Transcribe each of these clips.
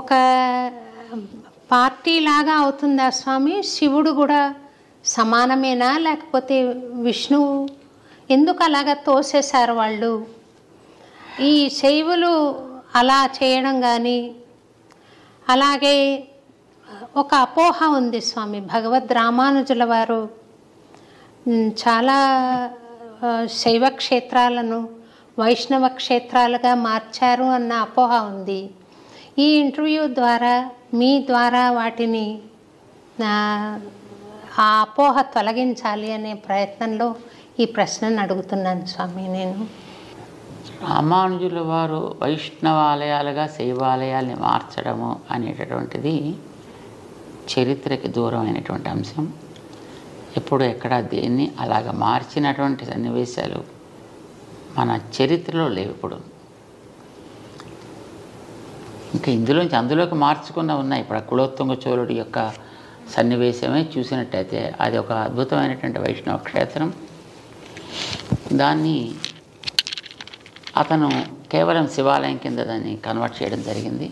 ఒక పార్టీ లాగా అవుతుందా స్వామి? శివుడు కూడా సమానమేనా, లేకపోతే విష్ణువు ఎందుకు అలాగా తోసేశారు వాళ్ళు? ఈ శైవులు అలా చేయడం కానీ, అలాగే ఒక అపోహ ఉంది స్వామి. భగవద్ రామానుజుల వారు చాలా శైవ క్షేత్రాలను వైష్ణవ క్షేత్రాలుగా మార్చారు అన్న అపోహ ఉంది. ఈ ఇంటర్వ్యూ ద్వారా, మీ ద్వారా వాటిని ఆ అపోహ తొలగించాలి అనే ప్రయత్నంలో ఈ ప్రశ్నను అడుగుతున్నాను స్వామి. నేను రామానుజుల వారు వైష్ణవాలయాలుగా శైవాలయాల్ని మార్చడము అనేటటువంటిది చరిత్రకి దూరమైనటువంటి అంశం. ఎప్పుడు ఎక్కడ దేన్ని అలాగ మార్చినటువంటి సన్నివేశాలు మన చరిత్రలో లేవు. ఇప్పుడు ఇంకా ఇందులోంచి అందులోకి మార్చుకున్న ఉన్నాయి. ఇప్పుడు కులోత్తుంగ చోళుడి యొక్క సన్నివేశమే చూసినట్టయితే అది ఒక అద్భుతమైనటువంటి వైష్ణవ క్షేత్రం. దాన్ని అతను కేవలం శివాలయం కింద దాన్ని కన్వర్ట్ చేయడం జరిగింది.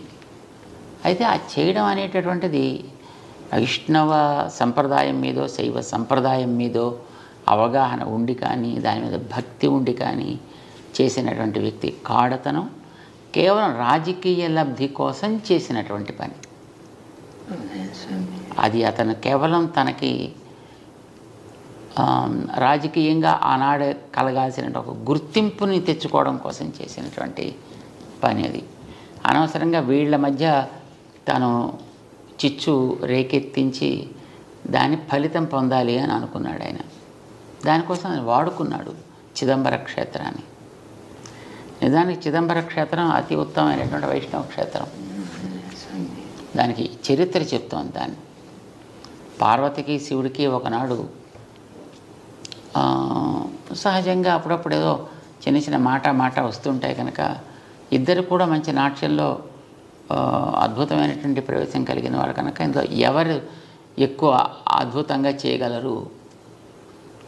అయితే ఆ చేయడం అనేటటువంటిది వైష్ణవ సంప్రదాయం మీదో శైవ సంప్రదాయం మీదో అవగాహన ఉండి కానీ, దాని మీద భక్తి ఉండి కానీ చేసినటువంటి వ్యక్తి కాడతను. కేవలం రాజకీయ లబ్ధి కోసం చేసినటువంటి పని అది. అతను కేవలం తనకి రాజకీయంగా ఆనాడు కలగాల్సిన ఒక గుర్తింపుని తెచ్చుకోవడం కోసం చేసినటువంటి పని అది. అనవసరంగా వీళ్ళ మధ్య తను చిచ్చు రేకెత్తించి దాని ఫలితం పొందాలి అని అనుకున్నాడు ఆయన. దానికోసం ఆయన వాడుకున్నాడు చిదంబర క్షేత్రాన్ని. నిజానికి చిదంబర క్షేత్రం అతి ఉత్తమమైనటువంటి వైష్ణవ క్షేత్రం. దానికి చరిత్ర చెప్తోంది. దాన్ని పార్వతికి శివుడికి ఒకనాడు సహజంగా అప్పుడప్పుడు ఏదో చిన్న చిన్న మాట వస్తుంటాయి కనుక ఇద్దరు కూడా మంచి నాట్యంలో అద్భుతమైనటువంటి ప్రవేశం కలిగిన వారు కనుక ఇందులో ఎవరు ఎక్కువ అద్భుతంగా చేయగలరు,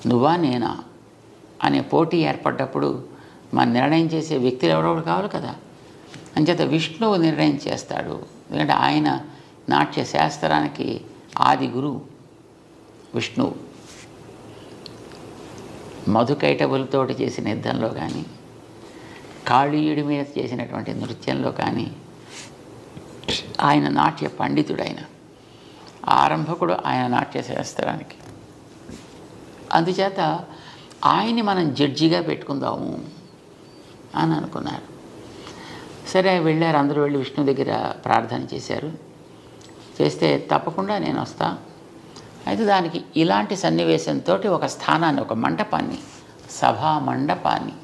నువ్వా నేనా అనే పోటీ ఏర్పడ్డప్పుడు మన నిర్ణయం చేసే వ్యక్తులు ఎవరో కావాలి కదా. అంచేత విష్ణువు నిర్ణయం చేస్తాడు. ఎందుకంటే ఆయన నాట్య శాస్త్రానికి ఆది గురువు విష్ణువు. మధుకైటబులతోటి చేసిన యుద్ధంలో కానీ, కాళీయుడి మీద చేసినటువంటి నృత్యంలో కానీ ఆయన నాట్య పండితుడైన ఆరంభకుడు ఆయన నాట్య శాస్త్రానికి. అందుచేత ఆయన్ని మనం జడ్జిగా పెట్టుకుందాము అని అనుకున్నారు. సరే వెళ్ళారు, అందరూ వెళ్ళి విష్ణు దగ్గర ప్రార్థన చేశారు. చేస్తే తప్పకుండా నేను వస్తా. అయితే దానికి ఇలాంటి సన్నివేశంతో ఒక స్థానాన్ని, ఒక మండపాన్ని, సభా మండపాన్ని,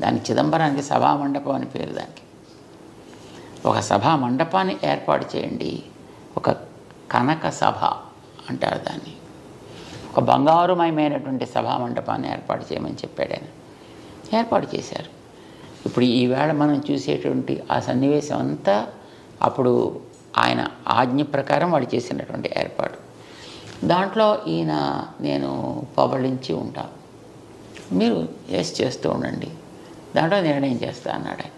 దాని చిదంబరానికి సభా మండపం అని పేరు. దానికి ఒక సభా మండపాన్ని ఏర్పాటు చేయండి. ఒక కనక సభ అంటారు దాన్ని. ఒక బంగారుమయమైనటువంటి సభా మండపాన్ని ఏర్పాటు చేయమని చెప్పాడు ఆయన. ఏర్పాటు చేశారు. ఇప్పుడు ఈవేళ మనం చూసేటువంటి ఆ సన్నివేశం అంతా అప్పుడు ఆయన ఆజ్ఞ ప్రకారం వాళ్ళు చేసినటువంటి ఏర్పాటు. దాంట్లో ఈయన నేను పబళించి ఉంటా, మీరు చేస్తూ ఉండండి, దాంట్లో నిర్ణయం చేస్తా అన్నాడు ఆయన.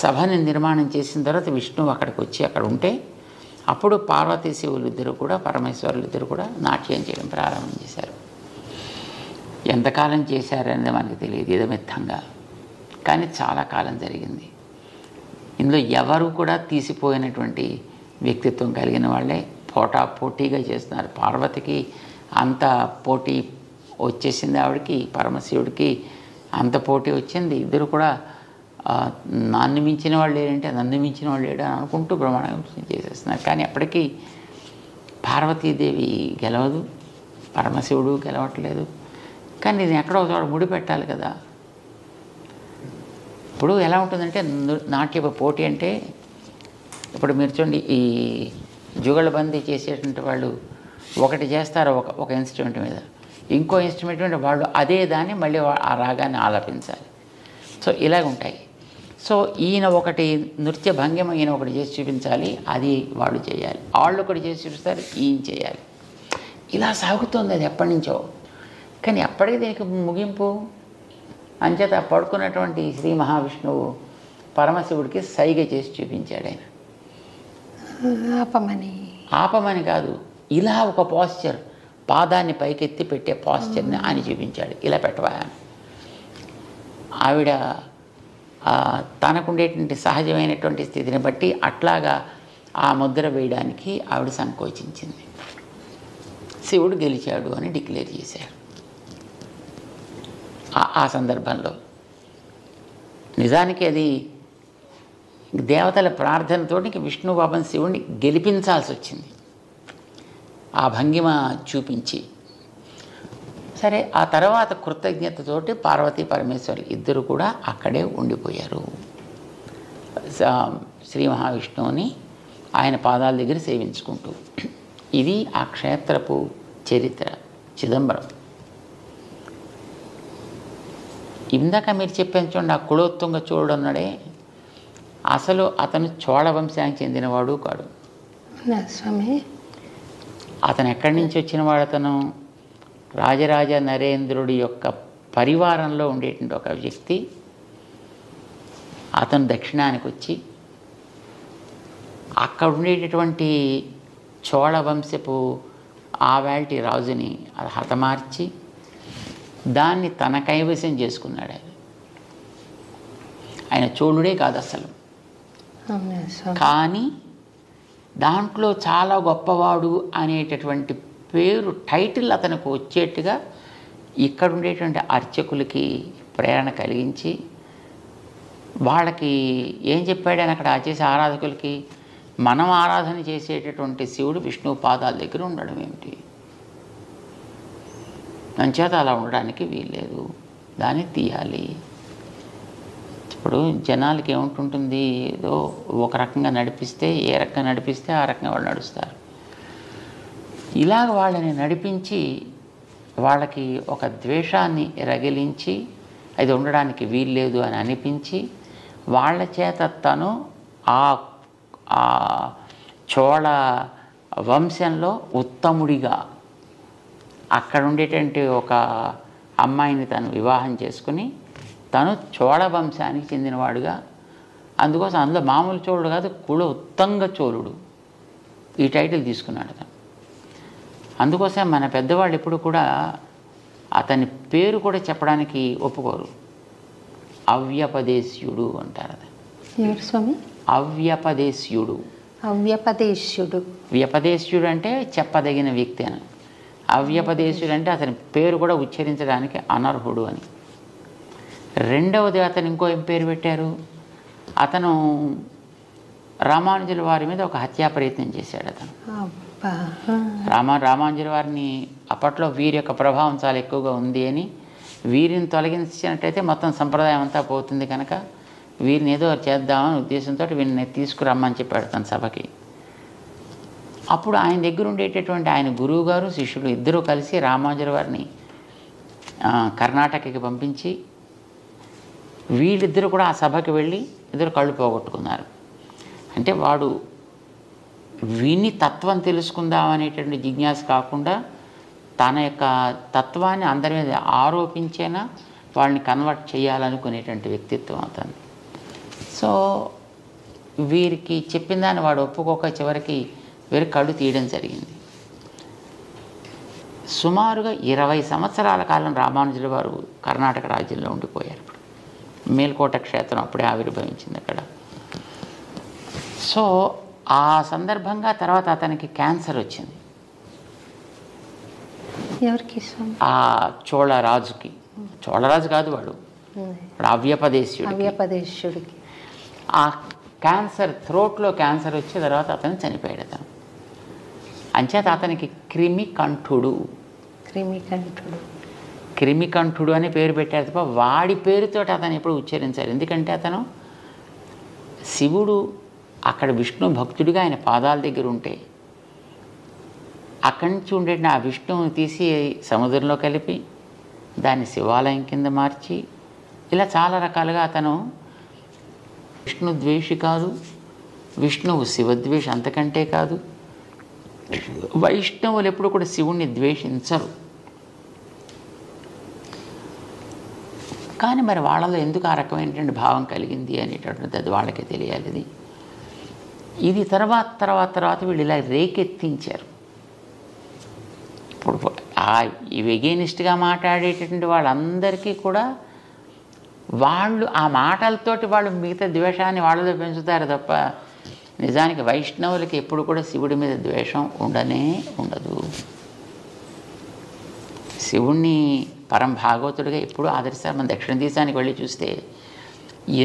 సభని నిర్మాణం చేసిన తర్వాత విష్ణువు అక్కడికి వచ్చి అక్కడ ఉంటే అప్పుడు పార్వతీ శివులు ఇద్దరు కూడా, పరమేశ్వరులు ఇద్దరు కూడా నాట్యం చేయడం ప్రారంభం చేశారు. ఎంతకాలం చేశారనేది మనకు తెలియదు ఇదమిత్తంగా, కానీ చాలా కాలం జరిగింది. ఇందులో ఎవరు కూడా తీసిపోయినటువంటి వ్యక్తిత్వం కలిగిన వాళ్ళే పోటీగా చేస్తున్నారు. పార్వతికి అంత పోటీ వచ్చేసింది, ఆవిడకి పరమశివుడికి అంత పోటీ వచ్చింది. ఇద్దరు కూడా నన్ను మించిన వాళ్ళు లేరంటే నన్ను మించిన వాళ్ళు లేడు అని అనుకుంటూ బ్రహ్మాండం చేసేస్తున్నారు. కానీ అప్పటికీ పార్వతీదేవి గెలవదు, పరమశివుడు గెలవట్లేదు. కానీ ఇది ఎక్కడో ఒక చోట ముడి పెట్టాలి కదా. ఇప్పుడు ఎలా ఉంటుందంటే నాట్య పోటీ అంటే, ఇప్పుడు మీరు చూడండి, ఈ జుగళబందీ చేసేటువంటి వాళ్ళు ఒకటి చేస్తారు ఒక ఇన్స్ట్రుమెంట్ మీద, ఇంకో ఇన్స్ట్రుమెంట్ మీద వాళ్ళు అదే దాన్ని మళ్ళీ ఆ రాగాన్ని ఆలపించాలి. సో ఇలాగ ఉంటాయి. సో ఈయన ఒకటి నృత్య భంగిమ ఈయన ఒకటి చేసి చూపించాలి, అది వాళ్ళు చేయాలి. వాళ్ళు ఒకటి చేసి చూపిస్తారు, ఈయన చేయాలి. ఇలా సాగుతుంది అది ఎప్పటి నుంచో. కానీ ఎప్పటికీ దీనికి ముగింపు. అంచేత పడుకున్నటువంటి శ్రీ మహావిష్ణువు పరమశివుడికి సైగ చేసి చూపించాడు ఆయన. ఆపమని కాదు, ఇలా ఒక పాస్చర్, పాదాన్ని పైకెత్తి పెట్టే పాస్చర్ని ఆయన చూపించాడు. ఇలా పెట్టవా అని. ఆవిడ తనకుండేటువంటి సహజమైనటువంటి స్థితిని బట్టి అట్లాగా ఆ ముద్ర వేయడానికి ఆవిడ సంకోచించింది. శివుడు గెలిచాడు అని డిక్లేర్ చేశారు. ఆ సందర్భంలో నిజానికి అది దేవతల ప్రార్థనతో విష్ణు పాపం శివుడిని గెలిపించాల్సి వచ్చింది ఆ భంగిమ చూపించి. సరే, ఆ తర్వాత కృతజ్ఞతతోటి పార్వతీ పరమేశ్వరులు ఇద్దరు కూడా అక్కడే ఉండిపోయారు. శ్రీ మహావిష్ణువుని ఆయన పాదాల దగ్గర సేవించుకుంటూ. ఇది ఆ క్షేత్రపు చరిత్ర. చిదంబరం ఇందాక మీరు చెప్పాను చూడండి, ఆ కులోత్తుంగ చోళుడు అన్నాడే, అసలు అతను చోళ వంశానికి చెందినవాడు కాడు. స్వామి, అతను ఎక్కడి నుంచి వచ్చినవాడు? అతను రాజరాజ నరేంద్రుడి యొక్క పరివారంలో ఉండేటువంటి ఒక వ్యక్తి. అతను దక్షిణానికి వచ్చి అక్కడ ఉండేటటువంటి చోళ వంశపు ఆవేల్టి రాజుని అది హతమార్చి దాన్ని తన కైవసం చేసుకున్నాడు. ఆయన చోళుడే కాదు అసలు, కానీ దాంట్లో చాలా గొప్పవాడు అనేటటువంటి పేరు, టైటిల్ అతనికి వచ్చేట్టుగా ఇక్కడ ఉండేటువంటి అర్చకులకి ప్రేరణ కలిగించి వాళ్ళకి ఏం చెప్పాడని అక్కడ చేసే ఆరాధకులకి, మనం ఆరాధన చేసేటటువంటి శివుడు విష్ణు పాదాల దగ్గర ఉండడం ఏమిటి, అంచేత అలా ఉండడానికి వీల్లేదు, దాన్ని తీయాలి. ఇప్పుడు జనాలకి ఏముంటుంటుంది, ఏదో ఒక రకంగా నడిపిస్తే, ఏ రకంగా నడిపిస్తే ఆ రకంగా వాళ్ళు నడుస్తారు. ఇలాగ వాళ్ళని నడిపించి వాళ్ళకి ఒక ద్వేషాన్ని రగిలించి అది ఉండడానికి వీల్లేదు అని అనిపించి వాళ్ళ చేత తను ఆ చోళ వంశంలో ఉత్తముడిగా అక్కడ ఉండేటువంటి ఒక అమ్మాయిని తను వివాహం చేసుకుని తను చోళ వంశానికి చెందినవాడుగా, అందుకోసం అందులో మామూలు చోళుడు కాదు, కుల ఉత్తంగ చోళుడు ఈ టైటిల్ తీసుకున్నాడు అతను. అందుకోసం మన పెద్దవాళ్ళు ఎప్పుడు కూడా అతని పేరు కూడా చెప్పడానికి ఒప్పుకోరు. అవ్యపదేశ్యుడు అంటారు. స్వామి, అవ్యపదేశ్యుడు. అవ్యపదేశ్యుడు, వ్యపదేశ్యుడు అంటే చెప్పదగిన వ్యక్తి అని. అవ్యపదేశ్యుడు అంటే అతని పేరు కూడా ఉచ్చరించడానికి అనర్హుడు అని. రెండవది అతను ఇంకో ఏం పేరు పెట్టారు, అతను రామానుజుల వారి మీద ఒక హత్యా ప్రయత్నం చేశాడు అతను. రామానుజుల వారిని అప్పట్లో వీరి యొక్క ప్రభావం చాలా ఎక్కువగా ఉంది అని, వీరిని తొలగించినట్టయితే మొత్తం సంప్రదాయం అంతా పోతుంది కనుక వీరిని ఏదో చేద్దామని ఉద్దేశంతో వీరిని తీసుకురమ్మని చెప్పాడు తన సభకి. అప్పుడు ఆయన దగ్గర ఉండేటటువంటి ఆయన గురువు గారు శిష్యుడు ఇద్దరూ కలిసి రామానుజుల వారిని కర్ణాటకకి పంపించి వీళ్ళిద్దరూ కూడా ఆ సభకి వెళ్ళి ఇద్దరు కళ్ళు పోగొట్టుకున్నారు. అంటే వాడు విని తత్వం తెలుసుకుందాం అనేటువంటి జిజ్ఞాస కాకుండా తన యొక్క తత్వాన్ని అందరి మీద ఆరోపించేనా వాళ్ళని కన్వర్ట్ చేయాలనుకునేటువంటి వ్యక్తిత్వం అతను. సో వీరికి చెప్పిన దాన్ని వాడు ఒప్పుకోక చివరికి వీరి కళ్ళు తీయడం జరిగింది. సుమారుగా 20 సంవత్సరాల కాలం రామానుజుల వారు కర్ణాటక రాజ్యంలో ఉండిపోయారు. ఇప్పుడు మేల్కోట క్షేత్రం అప్పుడే ఆవిర్భవించింది అక్కడ. సో ఆ సందర్భంగా తర్వాత అతనికి క్యాన్సర్ వచ్చింది. ఎవరికి? ఆ చోళరాజుకి. చోళరాజు కాదు వాడు, అవ్యపదేశ్యుడికి. ఆ క్యాన్సర్, థ్రోట్లో క్యాన్సర్ వచ్చే తర్వాత అతను చనిపోయాడు. అతను అంచేత అతనికి క్రిమికంఠుడు అని పేరు పెట్టారు తప్ప వాడి పేరుతో అతను ఎప్పుడు ఉచ్చరించారు. ఎందుకంటే అతను శివుడు అక్కడ విష్ణు భక్తుడిగా ఆయన పాదాల దగ్గర ఉంటే అక్కడి నుంచి ఉండే ఆ విష్ణువుని తీసి సముద్రంలో కలిపి దాన్ని శివాలయం కింద మార్చి ఇలా చాలా రకాలుగా అతను విష్ణు ద్వేషి కాదు, విష్ణువు శివద్వేషి అంతకంటే కాదు. వైష్ణవులు ఎప్పుడు కూడా శివుణ్ణి ద్వేషించరు. కానీ మరి వాళ్ళలో ఎందుకు ఆ రకమైనటువంటి భావం కలిగింది అనేటటువంటిది అది వాళ్ళకే తెలియాలి. ఇది తర్వాత వీళ్ళు ఇలా రేకెత్తించారు. ఇప్పుడు ఈ వెగేనిస్ట్గా మాట్లాడేటటువంటి వాళ్ళందరికీ కూడా వాళ్ళు ఆ మాటలతోటి వాళ్ళు మిగతా ద్వేషాన్ని వాళ్ళలో పెంచుతారు తప్ప నిజానికి వైష్ణవులకి ఎప్పుడు కూడా శివుడి మీద ద్వేషం ఉండదు. శివుణ్ణి పరం భాగవతుడిగా ఎప్పుడూ ఆదరిస్తారు. మన దక్షిణ దేశానికి వెళ్ళి చూస్తే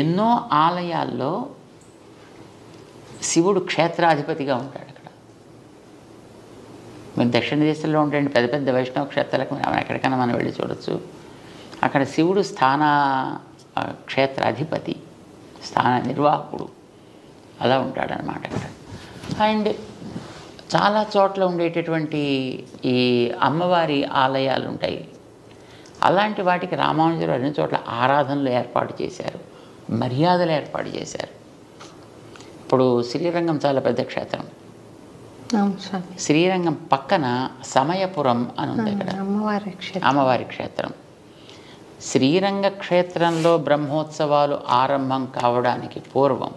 ఎన్నో ఆలయాల్లో శివుడు క్షేత్రాధిపతిగా ఉంటాడు. అక్కడ మీరు దక్షిణ దేశంలో ఉండే పెద్ద పెద్ద వైష్ణవ క్షేత్రాలకు ఎక్కడికైనా మనం వెళ్ళి చూడొచ్చు. అక్కడ శివుడు క్షేత్రాధిపతి, స్థాన నిర్వాహకుడు అలా ఉంటాడనమాట అక్కడ. అండ్ చాలా చోట్ల ఉండేటటువంటి ఈ అమ్మవారి ఆలయాలు ఉంటాయి. అలాంటి వాటికి రామానుజులు అన్ని చోట్ల ఆరాధనలు ఏర్పాటు చేశారు, మర్యాదలు ఏర్పాటు చేశారు. ఇప్పుడు శ్రీరంగం చాలా పెద్ద క్షేత్రం. శ్రీరంగం పక్కన సమయపురం అని ఉంది ఇక్కడ, అమ్మవారి క్షేత్రం. శ్రీరంగ క్షేత్రంలో బ్రహ్మోత్సవాలు ఆరంభం కావడానికి పూర్వం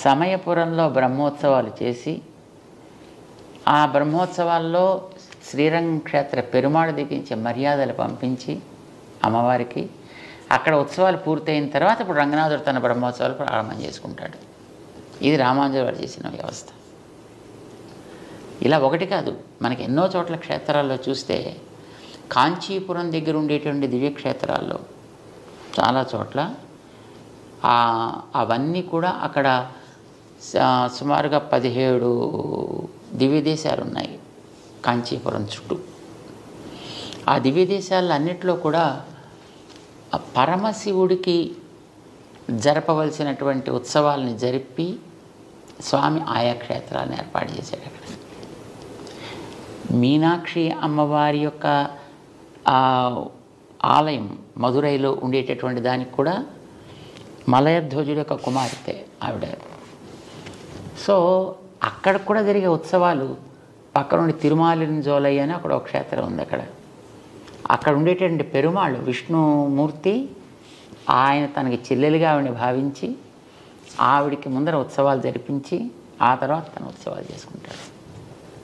సమయపురంలో బ్రహ్మోత్సవాలు చేసి ఆ బ్రహ్మోత్సవాల్లో శ్రీరంగ క్షేత్ర పెరుమాళ్ దిగించే మర్యాదలు పంపించి అమ్మవారికి అక్కడ ఉత్సవాలు పూర్తయిన తర్వాత ఇప్పుడు రంగనాథుడు తన బ్రహ్మోత్సవాలు ప్రారంభం చేసుకుంటాడు. ఇది రామానుజులు వారు చేసిన వ్యవస్థ. ఇలా ఒకటి కాదు, మనకి ఎన్నో చోట్ల క్షేత్రాల్లో చూస్తే కాంచీపురం దగ్గర ఉండేటువంటి దివ్యక్షేత్రాల్లో చాలా చోట్ల అవన్నీ కూడా అక్కడ సుమారుగా 17 దివ్యదేశాలు ఉన్నాయి కాంచీపురం చుట్టూ. ఆ దివ్యదేశాలు అన్నిట్లో కూడా పరమశివుడికి జరపవలసినటువంటి ఉత్సవాలని జరిపి స్వామి ఆయా క్షేత్రాలను ఏర్పాటు చేశాడు. అక్కడ మీనాక్షి అమ్మవారి యొక్క ఆలయం మధురైలో ఉండేటటువంటి దానికి కూడా మలయధ్వజుడి యొక్క కుమార్తె ఆవిడ. సో అక్కడ కూడా జరిగే ఉత్సవాలు పక్కన ఉండి తిరుమాలింజోలై అని అక్కడ ఒక క్షేత్రం ఉంది. అక్కడ ఉండేటువంటి పెరుమాళ్ళు విష్ణుమూర్తి ఆయన తనకి చెల్లెలుగా ఆవిడని భావించి ఆవిడికి ముందర ఉత్సవాలు జరిపించి ఆ తర్వాత తన ఉత్సవాలు చేసుకుంటాడు.